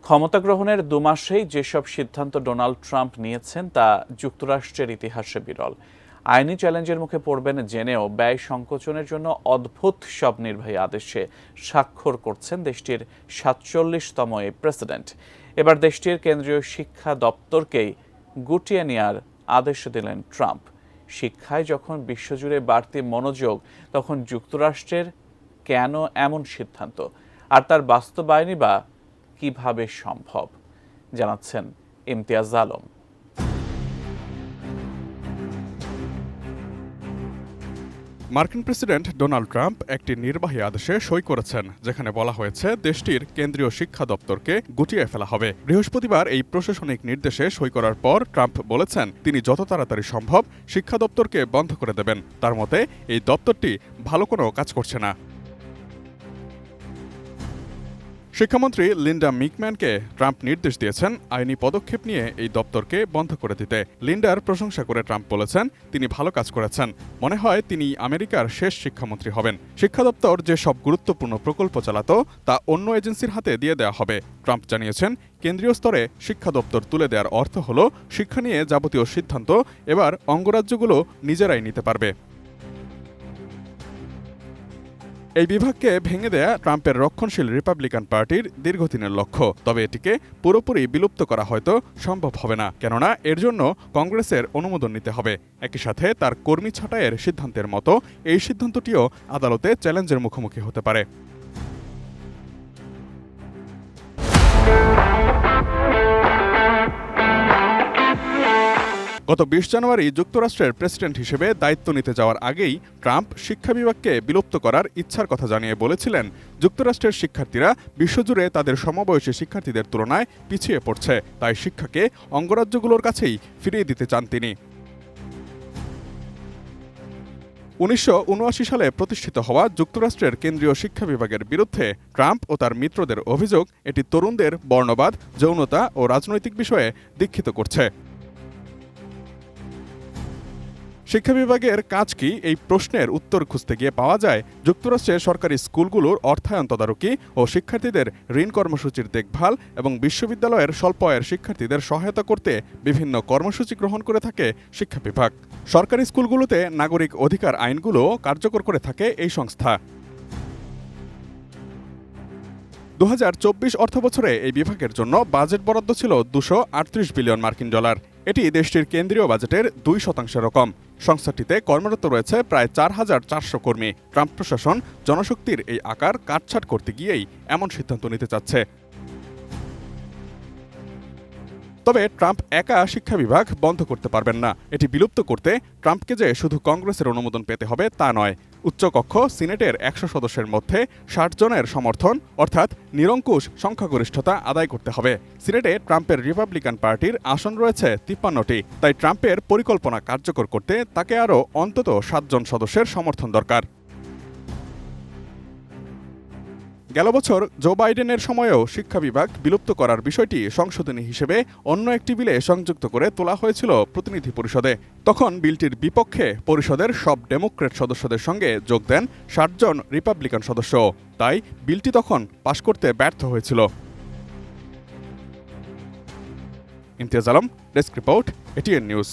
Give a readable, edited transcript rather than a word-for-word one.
ক্ষমতা গ্রহণের ২ মাসেই যেসব সিদ্ধান্ত ডোনাল্ড ট্রাম্প নিয়েছেন তা যুক্তরাষ্ট্রের ইতিহাসে বিরল। আইনি চ্যালেঞ্জের মুখে পড়বেন জেনেও ব্যয় সংকোচনের জন্য অদ্ভুত সব নির্বাহী আদেশে স্বাক্ষর করছেন দেশটির ৪৭তম এই প্রেসিডেন্ট। এবার দেশটির কেন্দ্রীয় শিক্ষা দপ্তরকেই গুটিয়ে নেওয়ার আদেশ দিলেন ট্রাম্প। শিক্ষায় যখন বিশ্বজুড়ে বাড়তি মনোযোগ, তখন যুক্তরাষ্ট্রের কেন এমন সিদ্ধান্ত, আর তার বাস্তবায়নই বা কিভাবে সম্ভব, জানাচ্ছেন ইমতিয়াজ আলম। মার্কিন প্রেসিডেন্ট ডোনাল্ড ট্রাম্প একটি নির্বাহী আদেশে সই করেছেন, যেখানে বলা হয়েছে দেশটির কেন্দ্রীয় শিক্ষা দপ্তরকে গুটিয়ে ফেলা হবে। বৃহস্পতিবার এই প্রশাসনিক নির্দেশে সই করার পর ট্রাম্প বলেছেন তিনি যত তাড়াতাড়ি সম্ভব শিক্ষা দপ্তরকে বন্ধ করে দেবেন। তার মতে এই দপ্তরটি ভালো কোনো কাজ করছে না। শিক্ষামন্ত্রী লিন্ডা মিকম্যানকে ট্রাম্প নির্দেশ দিয়েছেন আইনি পদক্ষেপ নিয়ে এই দপ্তরকে বন্ধ করে দিতে। লিন্ডার প্রশংসা করে ট্রাম্প বলেছেন তিনি ভালো কাজ করেছেন, মনে হয় তিনি আমেরিকার শেষ শিক্ষামন্ত্রী হবেন। শিক্ষা দপ্তর যে সব গুরুত্বপূর্ণ প্রকল্প চালাতো তা অন্য এজেন্সির হাতে দিয়ে দেওয়া হবে। ট্রাম্প জানিয়েছেন কেন্দ্রীয় স্তরে শিক্ষা দপ্তর তুলে দেওয়ার অর্থ হল শিক্ষা নিয়ে যাবতীয় সিদ্ধান্ত এবার অঙ্গরাজ্যগুলো নিজেরাই নিতে পারবে। এই বিভাগকে ভেঙে দেয়া ট্রাম্পের রক্ষণশীল রিপাবলিকান পার্টির দীর্ঘদিনের লক্ষ্য, তবে এটিকে পুরোপুরি বিলুপ্ত করা হয়তো সম্ভব হবে না, কেননা এর জন্য কংগ্রেসের অনুমোদন নিতে হবে। একই সাথে তার কর্মী ছাঁটাইয়ের সিদ্ধান্তের মতো এই সিদ্ধান্তটিও আদালতে চ্যালেঞ্জের মুখোমুখি হতে পারে। গত ২০ জানুয়ারি যুক্তরাষ্ট্রের প্রেসিডেন্ট হিসেবে দায়িত্ব নিতে যাওয়ার আগেই ট্রাম্প শিক্ষা বিভাগকে বিলুপ্ত করার ইচ্ছার কথা জানিয়ে বলেছিলেন যুক্তরাষ্ট্রের শিক্ষার্থীরা বিশ্বজুড়ে তাদের সমবয়সী শিক্ষার্থীদের তুলনায় পিছিয়ে পড়ছে, তাই শিক্ষাকে অঙ্গরাজ্যগুলোর কাছেই ফিরিয়ে দিতে চান তিনি। ১৯৭৯ সালে প্রতিষ্ঠিত হওয়া যুক্তরাষ্ট্রের কেন্দ্রীয় শিক্ষা বিভাগের বিরুদ্ধে ট্রাম্প ও তার মিত্রদের অভিযোগ এটি তরুণদের বর্ণবাদ, যৌনতা ও রাজনৈতিক বিষয়ে দীক্ষিত করছে। শিক্ষা বিভাগের কাজ কি, এই প্রশ্নের উত্তর খুঁজতে গিয়ে পাওয়া যায় যুক্তরাষ্ট্রের সরকারি স্কুলগুলোর অর্থায়ন তদারকি ও শিক্ষার্থীদের ঋণ কর্মসূচির দেখভাল এবং বিশ্ববিদ্যালয়ের স্বল্প আয়ের শিক্ষার্থীদের সহায়তা করতে বিভিন্ন কর্মসূচি গ্রহণ করে থাকে শিক্ষা বিভাগ। সরকারি স্কুলগুলোতে নাগরিক অধিকার আইনগুলো কার্যকর করে থাকে এই সংস্থা। ২০২৪ অর্থবছরে এই বিভাগের জন্য বাজেট বরাদ্দ ছিল $২৩৮ বিলিয়ন। এটি দেশটির কেন্দ্রীয় বাজেটের ২% কম। সংস্থাটিতে কর্মরত রয়েছে প্রায় ৪,৪০০ কর্মী। ট্রাম্প প্রশাসন জনশক্তির এই আকার কাটছাঁট করতে গিয়েই এমন সিদ্ধান্ত নিতে চাচ্ছে। তবে ট্রাম্প একা শিক্ষা বিভাগ বন্ধ করতে পারবেন না। এটি বিলুপ্ত করতে ট্রাম্পকে যে শুধু কংগ্রেসের অনুমোদন পেতে হবে তা নয়, উচ্চকক্ষ সিনেটের ১০০ সদস্যের মধ্যে ৬০ জনের সমর্থন অর্থাৎ নিরঙ্কুশ সংখ্যাগরিষ্ঠতা আদায় করতে হবে। সিনেটে ট্রাম্পের রিপাবলিকান পার্টির আসন রয়েছে ৫৩টি, তাই ট্রাম্পের পরিকল্পনা কার্যকর করতে তাকে আরও অন্তত ৭ জন সদস্যের সমর্থন দরকার। গেল বছর জো বাইডেনের সময়েও শিক্ষা বিভাগ বিলুপ্ত করার বিষয়টি সংশোধনী হিসেবে অন্য একটি বিলে সংযুক্ত করে তোলা হয়েছিল প্রতিনিধি পরিষদে। তখন বিলটির বিপক্ষে পরিষদের সব ডেমোক্র্যাট সদস্যদের সঙ্গে যোগ দেন ৬০ জন রিপাবলিকান সদস্য, তাই বিলটি তখন পাশ করতে ব্যর্থ হয়েছিল। Imtiaz Alam, desk report, ATN news.